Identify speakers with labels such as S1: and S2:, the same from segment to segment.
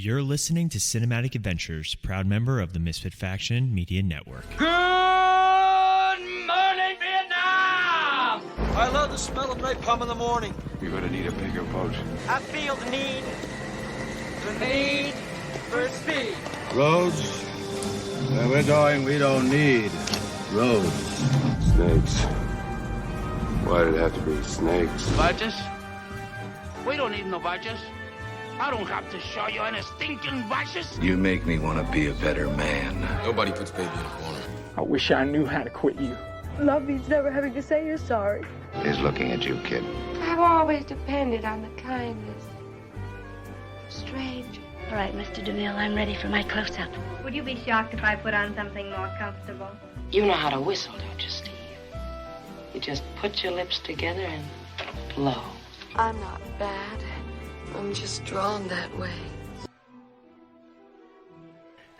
S1: You're listening to Cinematic Adventures, proud member of the Misfit Faction Media Network.
S2: Good morning, Vietnam!
S3: I love the smell of napalm in the morning.
S4: You're gonna need a bigger boat.
S2: I feel the need for speed.
S5: Roads? Where we're going, we don't need roads.
S4: Snakes. Why did it have to be snakes?
S6: Badges? We don't need no badges. I don't have to show you any stinking badges.
S5: You make me want to be a better man.
S7: Nobody puts baby in a corner.
S8: I wish I knew how to quit you.
S9: Love means never having to say you're sorry.
S5: He's looking at you, kid.
S9: I've always depended on the kindness of strangers.
S10: All right, Mr. DeMille, I'm ready for my close-up.
S11: Would you be shocked if I put on something more comfortable?
S10: You know how to whistle, don't you, Steve? You just put your lips together and blow.
S9: I'm not bad. I'm just drawn that way.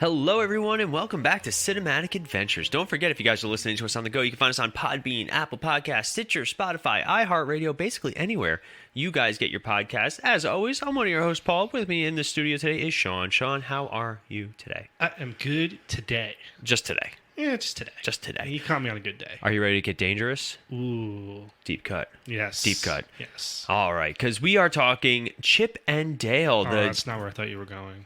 S12: Hello, everyone, and welcome back to Cinematic Adventures. Don't forget, if you guys are listening to us on the go, you can find us on Podbean, Apple Podcasts, Stitcher, Spotify, iHeartRadio, basically anywhere you guys get your podcasts. As always, I'm one of your hosts, Paul. With me in the studio today is Sean. Sean, how are you today?
S13: I am good today.
S12: Just today.
S13: Yeah, just today.
S12: Just today.
S13: You caught me on a good day.
S12: Are you ready to get dangerous?
S13: Ooh.
S12: Deep cut.
S13: Yes.
S12: Deep cut.
S13: Yes.
S12: All right, because we are talking Chip and Dale.
S13: That's not where I thought you were going.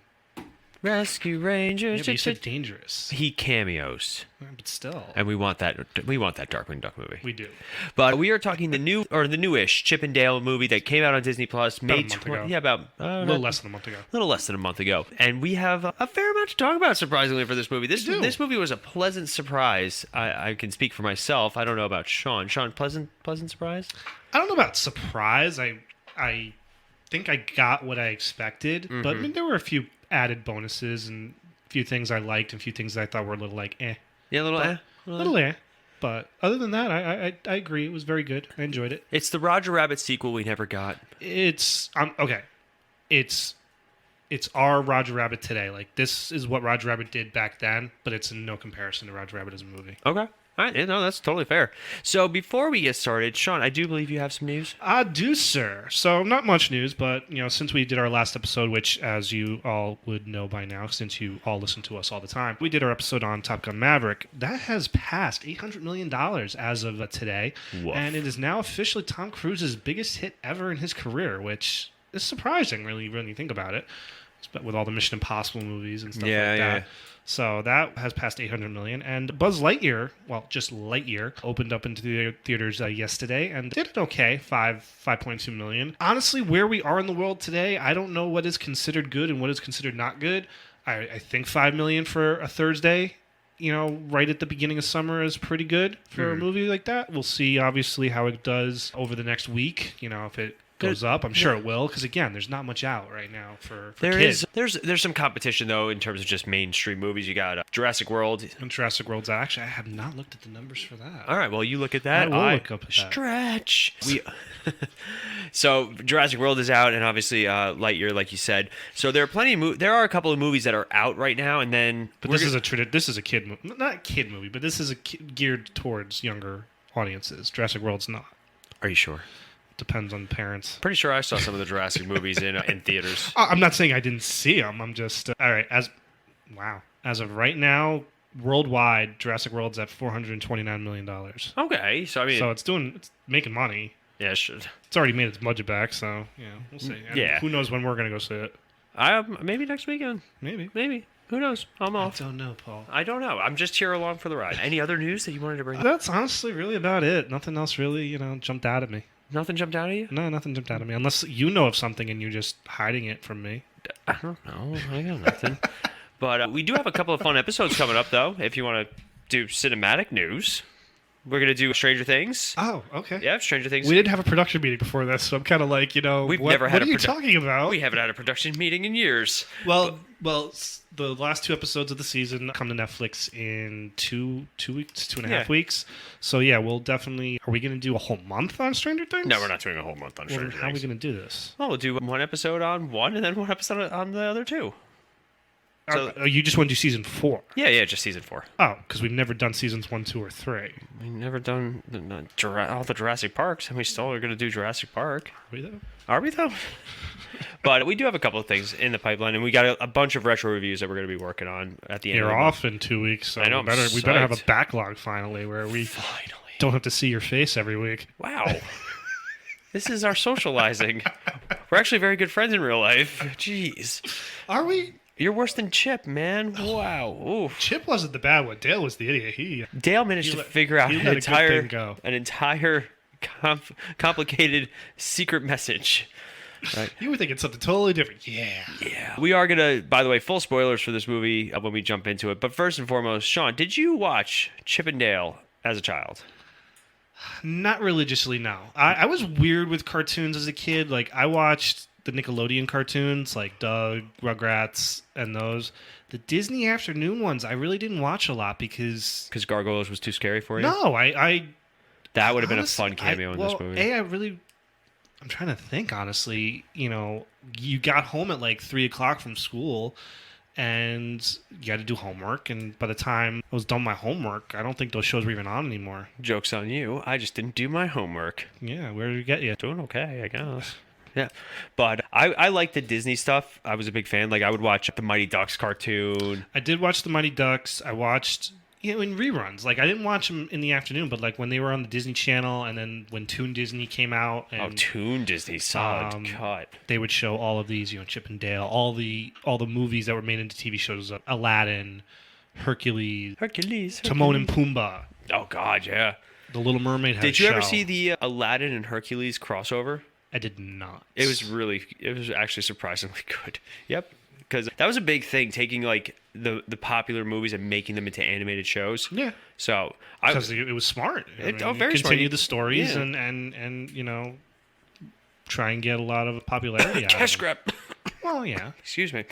S12: Rescue Rangers.
S13: Yeah, but you said dangerous.
S12: He cameos.
S13: But still.
S12: And we want that Darkwing Duck movie.
S13: We do.
S12: But we are talking the newish Chip and Dale movie that came out on Disney Plus.
S13: About a month ago.
S12: Yeah, about
S13: a little less than a month ago.
S12: A little less than a month ago. And we have a fair amount to talk about, surprisingly, for this movie. This movie was a pleasant surprise. I can speak for myself. I don't know about Sean. Sean, pleasant surprise?
S13: I don't know about surprise. I think I got what I expected. Mm-hmm. But I mean, there were a few added bonuses and a few things I liked and a few things that I thought were a little like eh.
S12: Yeah, a
S13: little eh. But other than that, I agree. It was very good. I enjoyed it.
S12: It's the Roger Rabbit sequel we never got.
S13: It's okay. It's our Roger Rabbit today. Like, this is what Roger Rabbit did back then, but it's in no comparison to Roger Rabbit as a movie.
S12: Okay. All right, no, that's totally fair. So before we get started, Sean, I do believe you have some news.
S13: I do, sir. So not much news, but since we did our last episode, which, as you all would know by now, since you all listen to us all the time, we did our episode on Top Gun Maverick. That has passed $800 million as of today,
S12: Woof.
S13: And it is now officially Tom Cruise's biggest hit ever in his career, which is surprising, really, when you think about it, with all the Mission Impossible movies and stuff like that. Yeah. So that has passed 800 million. And Buzz Lightyear, well, just Lightyear, opened up into the theaters yesterday and did it okay, 5.2 million. Honestly, where we are in the world today, I don't know what is considered good and what is considered not good. I think 5 million for a Thursday, right at the beginning of summer is pretty good for a movie like that. We'll see, obviously, how it does over the next week, if it goes up. I'm sure it will, because again, there's not much out right now for kids.
S12: There's some competition though in terms of just mainstream movies. You got Jurassic World.
S13: And Jurassic World's actually, I have not looked at the numbers for that.
S12: All right, well, you look at that.
S13: I will look up at that.
S12: Stretch. So Jurassic World is out, and obviously Lightyear, like you said. So there are there are a couple of movies that are out right now, and then.
S13: But this is a kid movie, not a kid movie, but this is geared towards younger audiences. Jurassic World's not.
S12: Are you sure?
S13: Depends on parents.
S12: Pretty sure I saw some of the Jurassic movies in theaters.
S13: I'm not saying I didn't see them. I'm just all right. As of right now, worldwide, Jurassic World's at $429 million.
S12: Okay, so
S13: it's making money.
S12: Yeah, it should.
S13: It's already made its budget back, so we'll see. Who knows when we're gonna go see it?
S12: Maybe next weekend. Maybe. Who knows? I'm off.
S13: I don't know, Paul.
S12: I don't know. I'm just here along for the ride. Any other news that you wanted to bring up?
S13: That's honestly really about it. Nothing else really, jumped out at me.
S12: Nothing jumped out at you?
S13: No, nothing jumped out at me. Unless you know of something and you're just hiding it from me.
S12: I don't know. I got nothing. But we do have a couple of fun episodes coming up, though, if you want to do cinematic news. We're going to do Stranger Things.
S13: Oh, okay.
S12: Yeah, Stranger Things.
S13: We didn't have a production meeting before this, so I'm kind of like, what are you talking about?
S12: We haven't had a production meeting in years.
S13: Well, the last 2 episodes of the season come to Netflix in 2 weeks, 2.5 weeks. So, we'll definitely... Are we going to do a whole month on Stranger Things?
S12: No, we're not doing a whole month on Stranger Things.
S13: How are we going to do this?
S12: Well, we'll do one episode on one and then one episode on the other 2. So
S13: you just want to do season 4?
S12: Yeah, just season 4.
S13: Oh, because we've never done seasons 1, 2, or 3.
S12: We've never done all the Jurassic Parks, and we still are going to do Jurassic Park. Are we though? But we do have a couple of things in the pipeline, and we got a bunch of retro reviews that we're going to be working on at the end.
S13: You're off in 2 weeks, so
S12: I know,
S13: we better have a backlog finally where we don't have to see your face every week.
S12: Wow. This is our socializing. We're actually very good friends in real life. Jeez.
S13: Are we?
S12: You're worse than Chip, man. Wow. Ooh.
S13: Chip wasn't the bad one. Dale was the idiot.
S12: Dale managed to figure out an entire complicated secret message. Right.
S13: You were thinking something totally different.
S12: Yeah. We are going to, by the way, full spoilers for this movie when we jump into it. But first and foremost, Sean, did you watch Chip and Dale as a child?
S13: Not religiously, no. I was weird with cartoons as a kid. Like, I watched the Nickelodeon cartoons, like Doug, Rugrats, and those. The Disney afternoon ones, I really didn't watch a lot because
S12: Gargoyles was too scary for you?
S13: No,
S12: that would have been a fun cameo in this movie.
S13: I'm trying to think, honestly. You got home at like 3 o'clock from school, and you had to do homework, and by the time I was done my homework, I don't think those shows were even on anymore.
S12: Joke's on you. I just didn't do my homework.
S13: Yeah, where did it get you?
S12: Doing okay, I guess. Yeah, but I like the Disney stuff. I was a big fan. Like, I would watch the Mighty Ducks cartoon.
S13: I did watch the Mighty Ducks. I watched, in reruns. Like, I didn't watch them in the afternoon, but like when they were on the Disney Channel, and then when Toon Disney came out. And,
S12: Toon Disney, solid cut.
S13: They would show all of these, Chip and Dale, all the movies that were made into TV shows. Aladdin, Hercules, Timon and Pumbaa.
S12: Oh God, yeah.
S13: The Little Mermaid.
S12: Did you ever see the Aladdin and Hercules crossover?
S13: I did not.
S12: It was actually surprisingly good. Yep. Because that was a big thing, taking like the popular movies and making them into animated shows.
S13: Yeah.
S12: So
S13: because it was smart.
S12: Very
S13: continue
S12: smart.
S13: The stories and try and get a lot of popularity out of
S12: Cash
S13: them.
S12: grab.
S13: Well, yeah.
S12: Excuse me.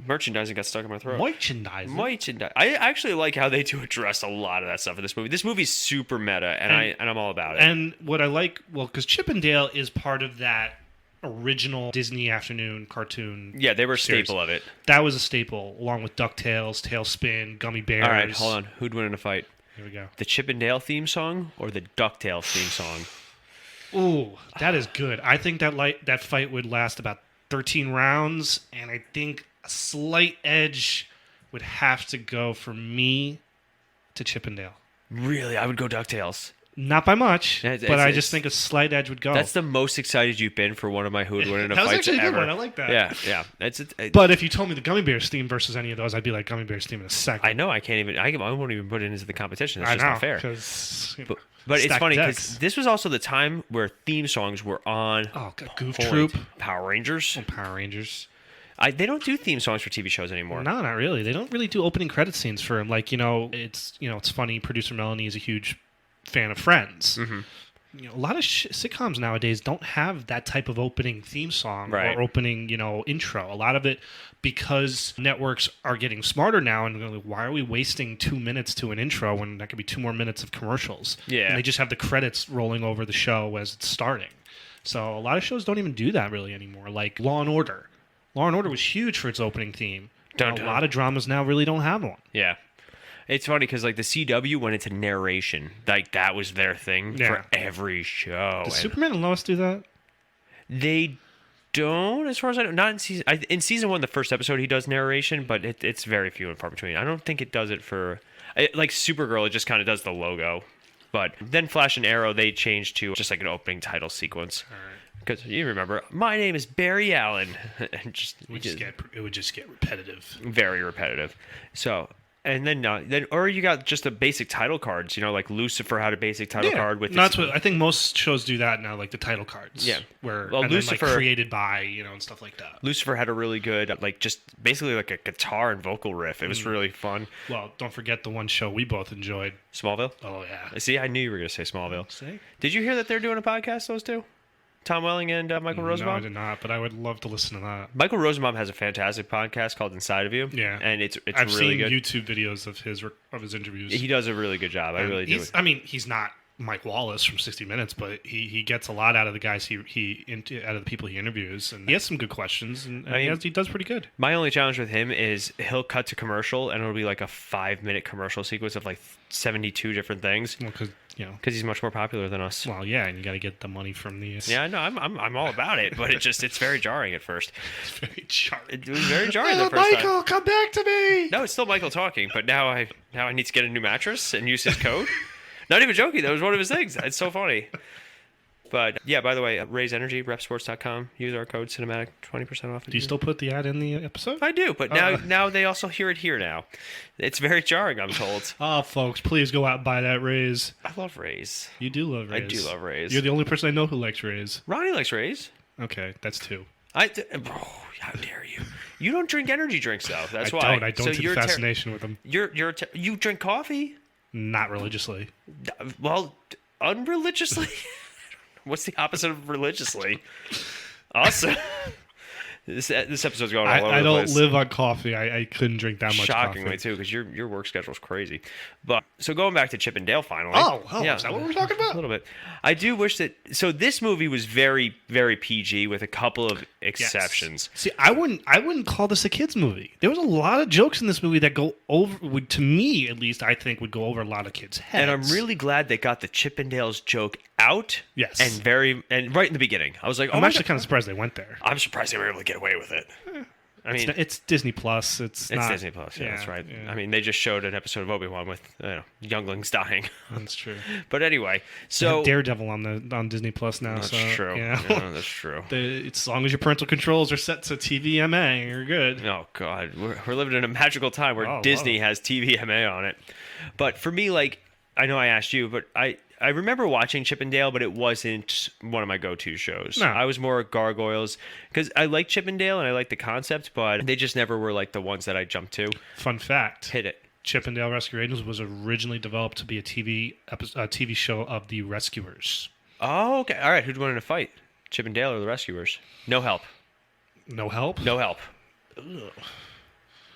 S12: Merchandising got stuck in my throat.
S13: Merchandising.
S12: I actually like how they do address a lot of that stuff in this movie. This movie's super meta, and I'm all about it.
S13: And what I like, because Chip and Dale is part of that original Disney afternoon cartoon.
S12: Yeah, they were a
S13: series.
S12: staple of it.
S13: That was a staple, along with DuckTales, Tailspin, Gummy Bears.
S12: All right, hold on. Who'd win in a fight?
S13: Here we go.
S12: The Chip and Dale theme song or the DuckTales theme song?
S13: Ooh, that is good. I think that fight would last about 13 rounds, and I think a slight edge would have to go for me to Chip and Dale.
S12: Really? I would go DuckTales.
S13: Not by much, but I just think a slight edge would go.
S12: That's the most excited you've been for one of my Who Would Win in a
S13: That
S12: Fight
S13: was actually a good
S12: ever.
S13: one. I like that.
S12: Yeah.
S13: But if you told me the Gummy Bears theme versus any of those, I'd be like Gummy Bears theme in a second.
S12: I know. I won't even put it into the competition. That's
S13: I
S12: just
S13: know,
S12: not fair. But it's funny because this was also the time where theme songs were on.
S13: Oh, Goof Troop,
S12: Power Rangers.
S13: Power Rangers.
S12: They don't do theme songs for TV shows anymore.
S13: No, not really. They don't really do opening credit scenes for them. Like, it's funny. Producer Melanie is a huge fan of Friends.
S12: Mm-hmm.
S13: A lot of sitcoms nowadays don't have that type of opening theme song or opening, intro. A lot of it, because networks are getting smarter now, and like, why are we wasting 2 minutes to an intro when that could be 2 more minutes of commercials?
S12: Yeah,
S13: and they just have the credits rolling over the show as it's starting. So a lot of shows don't even do that really anymore. Like Law and Order. Law and Order was huge for its opening theme. A lot of dramas now really don't have one.
S12: Yeah. It's funny because like the CW went into narration, like that was their thing for every show.
S13: Does Superman and Lois do that?
S12: They don't, as far as I know. Not in season. In season 1, the first episode, he does narration, but it's very few and far between. I don't think it does it for like Supergirl. It just kind of does the logo, but then Flash and Arrow they changed to just like an opening title sequence.
S13: All right.
S12: Because you remember, my name is Barry Allen, and
S13: it would just get repetitive,
S12: very repetitive. So. And then or you got just the basic title cards, like Lucifer had a basic title card with.
S13: That's what I think most shows do that now, like the title cards.
S12: Yeah,
S13: where
S12: Lucifer
S13: then, created by and stuff like that.
S12: Lucifer had a really good just basically like a guitar and vocal riff. It was really fun.
S13: Well, don't forget the one show we both enjoyed,
S12: Smallville.
S13: Oh yeah.
S12: See, I knew you were gonna say Smallville.
S13: See?
S12: Did you hear that they're doing a podcast? Those two. Tom Welling and Michael Rosenbaum?
S13: No, I did not, but I would love to listen to that.
S12: Michael Rosenbaum has a fantastic podcast called Inside of You.
S13: Yeah.
S12: And it's
S13: I've
S12: really
S13: seen
S12: good.
S13: YouTube videos of his interviews.
S12: He does a really good job. I really do.
S13: I mean, he's not Mike Wallace from 60 Minutes, but he gets a lot out of the guys out of the people he interviews, and he has some good questions, and he does pretty good.
S12: My only challenge with him is he'll cut to commercial, and it'll be like a 5-minute commercial sequence of like 72 different things.
S13: Well, because
S12: he's much more popular than us.
S13: Well, yeah, and you got to get the money from the.
S12: Yeah, no, I'm all about it, but it's very jarring at first.
S13: It's very jarring.
S12: It was very jarring the first
S13: Michael,
S12: time.
S13: come back to me.
S12: No, it's still Michael talking, but now I need to get a new mattress and use his code. Not even joking. That was one of his things. It's so funny. But yeah, by the way, Raise Energy, repsports.com. Use our code cinematic, 20% off.
S13: Do you still put the ad in the episode?
S12: I do, but now they also hear it here now. It's very jarring, I'm told.
S13: Oh, folks, please go out and buy that Raise.
S12: I love Raise.
S13: You do love Raise.
S12: I do love Raise.
S13: You're the only person I know who likes Raise.
S12: Ronnie likes Raise.
S13: Okay, that's 2.
S12: How dare you? You don't drink energy drinks, though. That's why.
S13: I don't see the fascination with them.
S12: You drink coffee?
S13: Not religiously.
S12: Well, unreligiously? What's the opposite of religiously? Awesome. This episode's going all over the place.
S13: I don't live on coffee. I couldn't drink that much
S12: Shockingly,
S13: coffee.
S12: too, because your work schedule's crazy. But so going back to Chip and Dale finally.
S13: Oh, yeah. Is that what we're talking about?
S12: A little bit. I do wish that... So this movie was very, very PG with a couple of exceptions.
S13: Yes. See, I wouldn't call this a kids movie. There was a lot of jokes in this movie that go over... to me, at least, I think would go over a lot of kids' heads.
S12: And I'm really glad they got the Chip and Dale's joke out.
S13: Yes.
S12: And right in the beginning. I was like,
S13: I'm actually kind of surprised they went there.
S12: I'm surprised they were able to get away with it. I mean,
S13: it's Disney Plus. It's not
S12: Disney Plus. Yeah, that's right.
S13: Yeah.
S12: I mean, they just showed an episode of Obi-Wan with younglings dying.
S13: That's true.
S12: But anyway, so
S13: Daredevil on Disney Plus now.
S12: That's
S13: so,
S12: true.
S13: Yeah,
S12: that's true.
S13: As long as your parental controls are set to TVMA, you're good.
S12: Oh God, we're living in a magical time where Disney has TVMA on it. But for me, like, I know I asked you, but I remember watching Chip and Dale, but it wasn't one of my go-to shows.
S13: No.
S12: I was more Gargoyles because I like Chip and Dale and I like the concept, but they just never were like the ones that I jumped to.
S13: Fun fact:
S12: hit it.
S13: Chip and Dale Rescue Rangers was originally developed to be a TV show of the Rescuers.
S12: Oh, okay. All right. Who'd win in a fight? Chip and Dale or the Rescuers? No help.
S13: No help.
S12: No help.
S13: Ugh.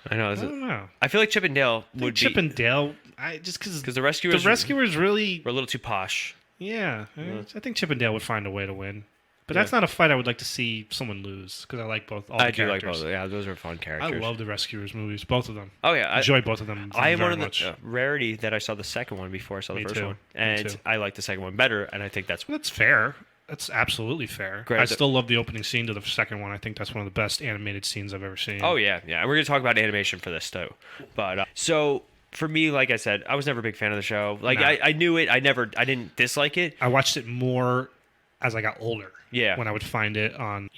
S12: I know.
S13: I don't know.
S12: I feel like Chip and Dale would be...
S13: Chip and Dale, because
S12: the Rescuers
S13: really
S12: were a little too posh.
S13: Yeah, I think Chip and Dale would find a way to win. But that's not a fight I would like to see someone lose, because I like all the characters.
S12: I do like both. Yeah, those are fun characters.
S13: I love the Rescuers movies, both of them.
S12: Oh yeah,
S13: I enjoy both of them.
S12: I am
S13: very
S12: one of
S13: much.
S12: the rarity that I saw the second one before I saw the first one, and
S13: too.
S12: I like the second one better, and I think that's
S13: fair. That's absolutely fair.
S12: Great.
S13: I still love the opening scene to the second one. I think that's one of the best animated scenes I've ever seen.
S12: Oh yeah. And we're gonna talk about animation for this too. But so for me, like I said, I was never a big fan of the show. Like I knew it. I didn't dislike it.
S13: I watched it more as I got older.
S12: Yeah.
S13: When I would find it on,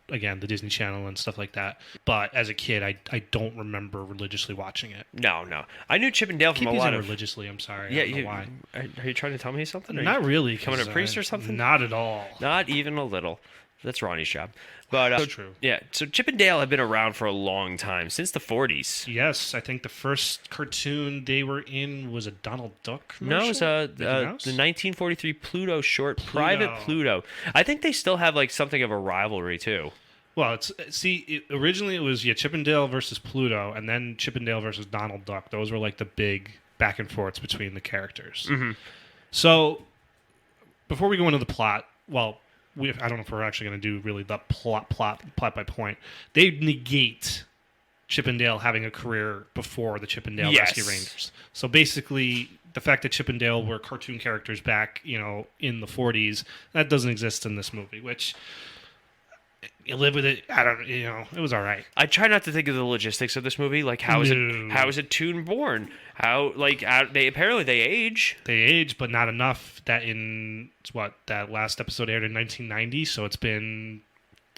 S13: again, the Disney Channel and stuff like that. But as a kid, I don't remember religiously watching it.
S12: No. I knew Chip and Dale from a lot of...
S13: religiously, I'm sorry.
S12: Yeah,
S13: I don't know why.
S12: Are you trying to tell me something?
S13: Not really.
S12: Coming a priest or something?
S13: Not at all.
S12: Not even a little. That's Ronnie's job. But
S13: so true.
S12: Yeah, so Chip and Dale have been around for a long time, since the 40s.
S13: Yes, I think the first cartoon they were in was a Donald Duck commercial.
S12: No, it was the 1943 Pluto short, Private Pluto. I think they still have like something of a rivalry too.
S13: Well, originally it was Chip and Dale versus Pluto, and then Chip and Dale versus Donald Duck. Those were like the big back and forths between the characters.
S12: Mm-hmm.
S13: So, before we go into the plot, I don't know if we're actually going to do really the plot by point. They negate Chip and Dale having a career before the Chip and Dale Rescue Rangers. So basically, the fact that Chip and Dale were cartoon characters back, in the 40s, that doesn't exist in this movie, which... You live with it. I don't. It was all right.
S12: I try not to think of the logistics of this movie. Like, how is a toon born? They age.
S13: They age, but not enough. That that last episode aired in 1990, so it's been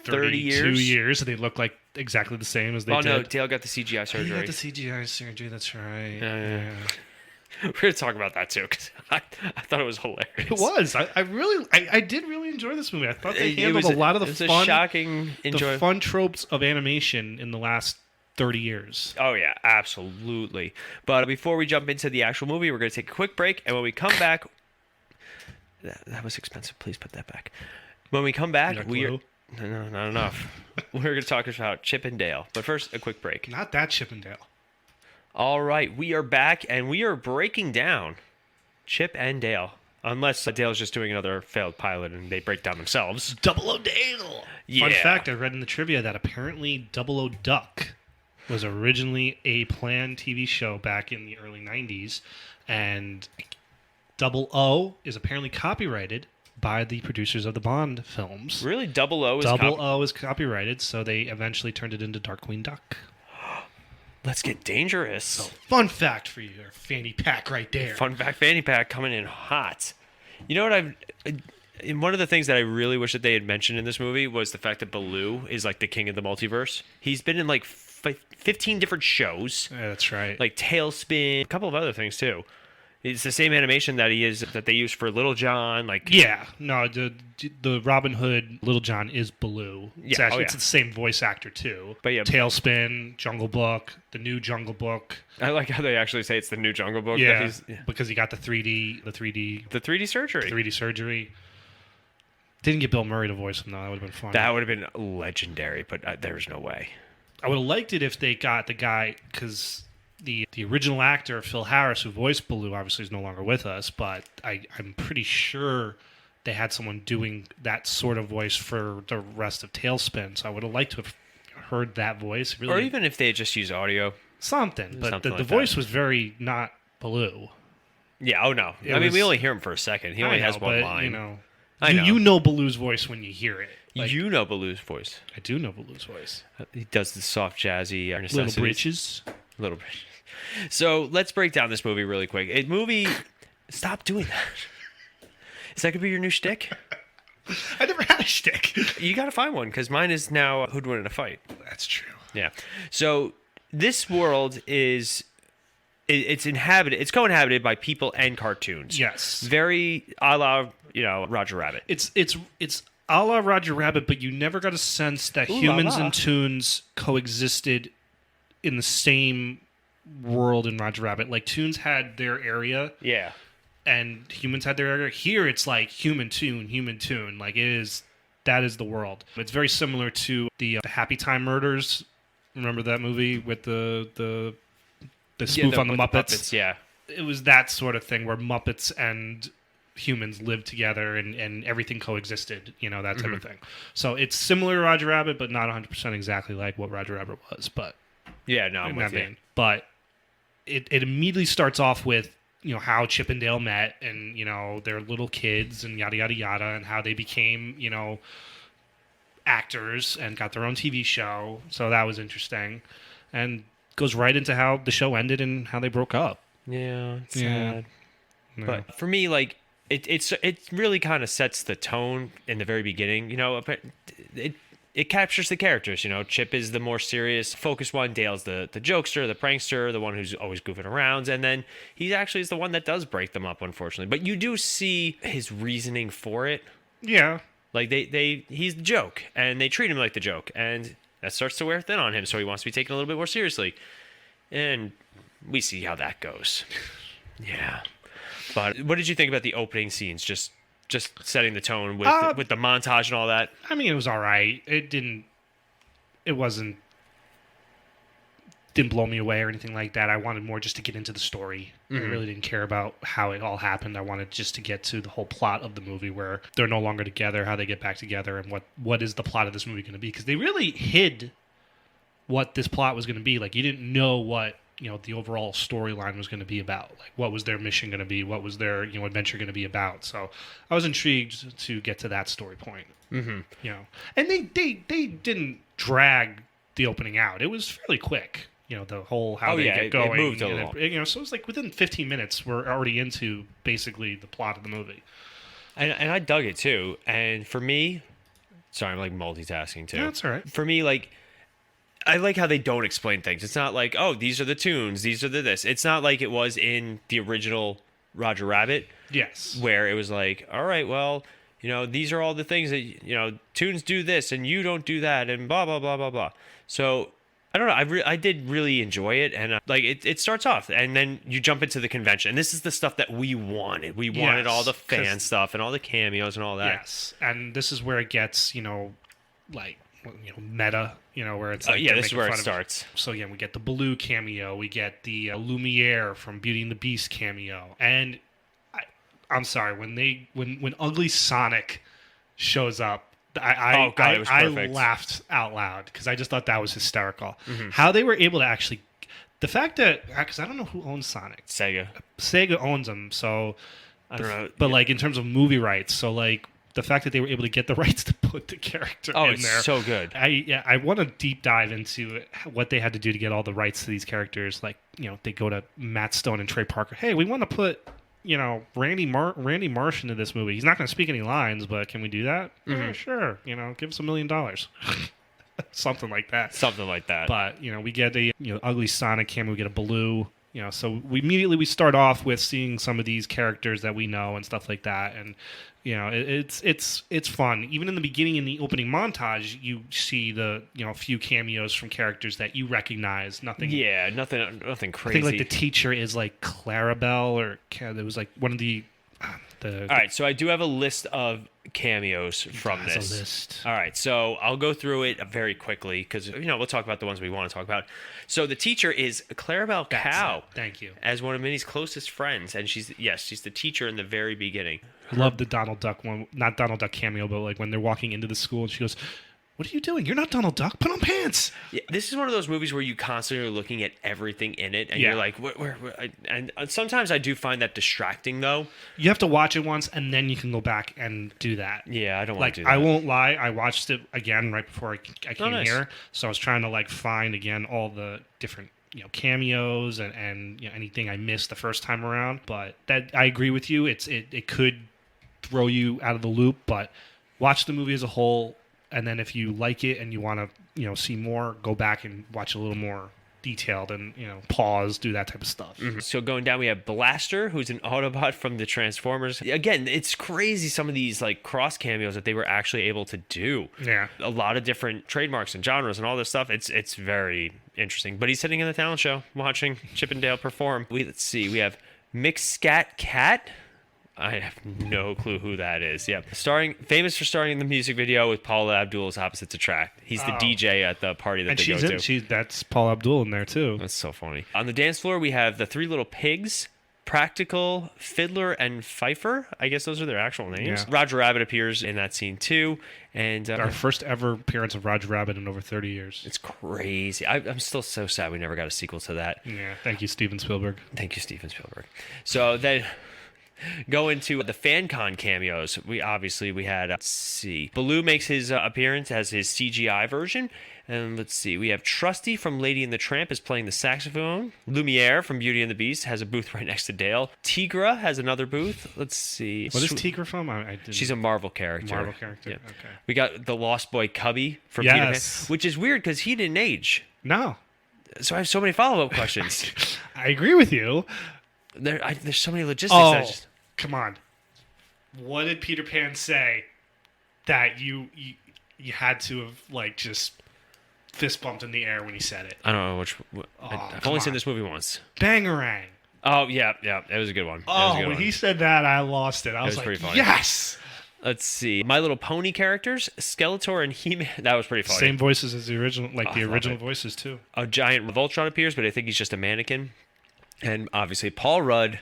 S13: 32 years. And they look like exactly the same as they did.
S12: Oh no, Dale got the CGI surgery.
S13: He got the CGI surgery. That's right.
S12: Yeah. We're going to talk about that too, because I thought it was hilarious.
S13: It was. I did really enjoy this movie. I thought they handled a lot of the fun tropes of animation in the last 30 years.
S12: Oh yeah, absolutely. But before we jump into the actual movie, we're going to take a quick break, and when we come back, that was expensive. Please put that back. When we come back, No, not enough. We're going to talk about Chip and Dale, but first, a quick break.
S13: Not that Chip and Dale.
S12: All right, we are back, and we are breaking down Chip and Dale. Unless Dale's just doing another failed pilot and they break down themselves.
S13: Double O Dale!
S12: Yeah.
S13: Fun fact, I read in the trivia that apparently Double O Duck was originally a planned TV show back in the early 90s, and Double O is apparently copyrighted by the producers of the Bond films.
S12: Really? Double O
S13: is copyrighted, so they eventually turned it into Darkwing Duck.
S12: Let's get dangerous.
S13: So, fun fact for your fanny pack right there.
S12: Fun fact fanny pack coming in hot. You know what one of the things that I really wish that they had mentioned in this movie was the fact that Baloo is like the king of the multiverse. He's been in like 15 different shows.
S13: Yeah, that's right.
S12: Like Tailspin, a couple of other things too. It's the same animation that they used for Little John. Like
S13: the Robin Hood Little John is Baloo. It's it's the same voice actor too.
S12: But yeah,
S13: Tailspin, Jungle Book, the new Jungle Book.
S12: I like how they actually say it's the new Jungle Book.
S13: Yeah, because he got the 3D
S12: surgery.
S13: 3D surgery. Didn't get Bill Murray to voice him though. That would have been fun.
S12: That would have been legendary, but there's no way.
S13: I would have liked it if they got the guy, because the original actor, Phil Harris, who voiced Baloo, obviously is no longer with us, but I'm pretty sure they had someone doing that sort of voice for the rest of Tailspin, so I would have liked to have heard that voice. Really,
S12: or even if they had just used audio.
S13: Something, but the voice was very not Baloo.
S12: Yeah, oh no. We only hear him for a second. He only has one line.
S13: You know Baloo's voice when you hear it.
S12: Like, you know Baloo's voice.
S13: I do know Baloo's voice.
S12: He does the soft, jazzy
S13: Little Britches.
S12: Little Britches. So let's break down this movie really quick. Stop doing that. Is that going to be your new shtick?
S13: I never had a shtick.
S12: You got to find one, because mine is now who'd win in a fight.
S13: That's true.
S12: Yeah. So this world is... It's inhabited. It's co-inhabited by people and cartoons.
S13: Yes.
S12: Very a la, Roger Rabbit.
S13: It's a la Roger Rabbit, but you never got a sense that humans and toons coexisted in the same world in Roger Rabbit. Like, toons had their area.
S12: Yeah.
S13: And humans had their area. Here it's like human toon. Like, that is the world. It's very similar to the Happy Time Murders. Remember that movie with the spoof on the Muppets?
S12: Yeah.
S13: It was that sort of thing where Muppets and humans lived together and everything coexisted, that type of thing. So it's similar to Roger Rabbit, but not 100% exactly like what Roger Rabbit was. But
S12: yeah, no, I'm with you.
S13: But it immediately starts off with, how Chip and Dale met and, they're little kids and yada, yada, yada, and how they became, actors and got their own TV show. So that was interesting. And goes right into how the show ended and how they broke up.
S12: Yeah, it's sad. No. But for me, like, it really kind of sets the tone in the very beginning. It captures the characters. Chip is the more serious, focused one. Dale's the jokester, the prankster, the one who's always goofing around, and then he actually is the one that does break them up, unfortunately. But you do see his reasoning for it.
S13: Yeah,
S12: like he's the joke, and they treat him like the joke, and that starts to wear thin on him, so he wants to be taken a little bit more seriously. And we see how that goes. Yeah. But what didn't you think about the opening scenes? Just setting the tone with the montage and all that?
S13: I mean, it was all right. It didn't blow me away or anything like that. I wanted more just to get into the story. Mm-hmm. I really didn't care about how it all happened. I wanted just to get to the whole plot of the movie, where they're no longer together, how they get back together, and what is the plot of this movie going to be. Because they really hid what this plot was going to be. Like, you didn't know what, the overall storyline was going to be about. Like, what was their mission going to be? What was their, adventure going to be about? So I was intrigued to get to that story point.
S12: Mm-hmm.
S13: And they didn't drag the opening out. It was fairly quick. The whole how they get going.
S12: It moved along.
S13: So it was like within 15 minutes, we're already into basically the plot of the movie.
S12: And I dug it too. And for me, sorry, I'm like multitasking too.
S13: Yeah, that's all right.
S12: For me, like, I like how they don't explain things. It's not like, oh, these are the toons, these are the this. It's not like it was in the original Roger Rabbit.
S13: Yes.
S12: Where it was like, all right, well, these are all the things that, toons do this and you don't do that and blah, blah, blah, blah, blah. So I don't know. I did really enjoy it. And it starts off and then you jump into the convention. And this is the stuff that we wanted. We wanted all the fan stuff and all the cameos and all that.
S13: Yes. And this is where it gets, meta, where it's like,
S12: this is where it starts.
S13: So we get the Baloo cameo, we get the Lumiere from Beauty and the Beast cameo, and I'm sorry, when Ugly Sonic shows up,
S12: it was perfect.
S13: laughed out loud because I just thought that was hysterical.
S12: Mm-hmm.
S13: How they were able to actually, the fact that, because I don't know who owns Sonic. Sega owns them, so
S12: I don't know.
S13: But like in terms of movie rights, so like the fact that they were able to get the rights to put the character in
S12: it's
S13: there,
S12: so good.
S13: I want to deep dive into what they had to do to get all the rights to these characters. Like, they go to Matt Stone and Trey Parker. Hey, we want to put Randy Marsh into this movie. He's not going to speak any lines, but can we do that?
S12: Mm-hmm.
S13: Sure. Give us $1 million. Something like that. But we get a Ugly Sonic cameo. We get a Baloo. So we start off with seeing some of these characters that we know and stuff like that, and it's fun. Even in the beginning, in the opening montage, you see the a few cameos from characters that you recognize. Nothing crazy. I think like the teacher is like Clarabelle, or there was like one of the. All
S12: right, so I do have a list of cameos from this.
S13: A list.
S12: All right, so I'll go through it very quickly because we'll talk about the ones we want to talk about. So the teacher is Clarabelle Cow.
S13: Thank you.
S12: As one of Minnie's closest friends, and she's the teacher in the very beginning.
S13: I love the Donald Duck one, not Donald Duck cameo, but like when they're walking into the school and she goes, "What are you doing? You're not Donald Duck. Put on pants."
S12: Yeah, this is one of those movies where you constantly are looking at everything in it, and you're like, where? And sometimes I do find that distracting, though.
S13: You have to watch it once, and then you can go back and do that.
S12: Yeah, I don't want to do that.
S13: I won't lie. I watched it again right before I came here, so I was trying to like find again all the different cameos and anything I missed the first time around. But that I agree with you. It could throw you out of the loop, but watch the movie as a whole. And then if you like it and you want to, see more, go back and watch a little more detailed and, pause, do that type of stuff.
S12: Mm-hmm. So going down, we have Blaster, who's an Autobot from the Transformers. Again, it's crazy some of these like cross cameos that they were actually able to do.
S13: Yeah.
S12: A lot of different trademarks and genres and all this stuff. It's very interesting. But he's sitting in the talent show watching Chippendale perform. Let's see. We have Mixscat Cat. I have no clue who that is. Yeah, famous for starring in the music video with Paula Abdul's Opposites Attract. He's the DJ at the party that they go to.
S13: That's Paula Abdul in there too.
S12: That's so funny. On the dance floor, we have the Three Little Pigs, Practical, Fiddler, and Pfeiffer. I guess those are their actual names. Yeah. Roger Rabbit appears in that scene too. And
S13: our first ever appearance of Roger Rabbit in over 30 years.
S12: It's crazy. I'm still so sad we never got a sequel to that.
S13: Yeah. Thank you, Steven Spielberg.
S12: So then, go into the FanCon cameos. We had, let's see, Baloo makes his appearance as his CGI version. And let's see, we have Trusty from Lady and the Tramp is playing the saxophone. Lumiere from Beauty and the Beast has a booth right next to Dale. Tigra has another booth. Let's see.
S13: What is Tigra from?
S12: She's a Marvel character.
S13: Yeah. Okay.
S12: We got the Lost Boy Cubby from Peter Pan, which is weird because he didn't age.
S13: No.
S12: So I have so many follow-up questions.
S13: I agree with you.
S12: There's so many logistics.
S13: Come on. What did Peter Pan say that you had to have like just fist bumped in the air when he said it?
S12: I don't know I've only seen this movie once.
S13: Bangarang.
S12: Oh yeah, it was a good one.
S13: When he said that, I lost it. I was like,
S12: pretty funny.
S13: Yes.
S12: Let's see. My Little Pony characters, Skeletor and He-Man. That was pretty funny.
S13: Same voices as the original, the original voices too.
S12: A giant Voltron appears, but I think he's just a mannequin. And obviously Paul Rudd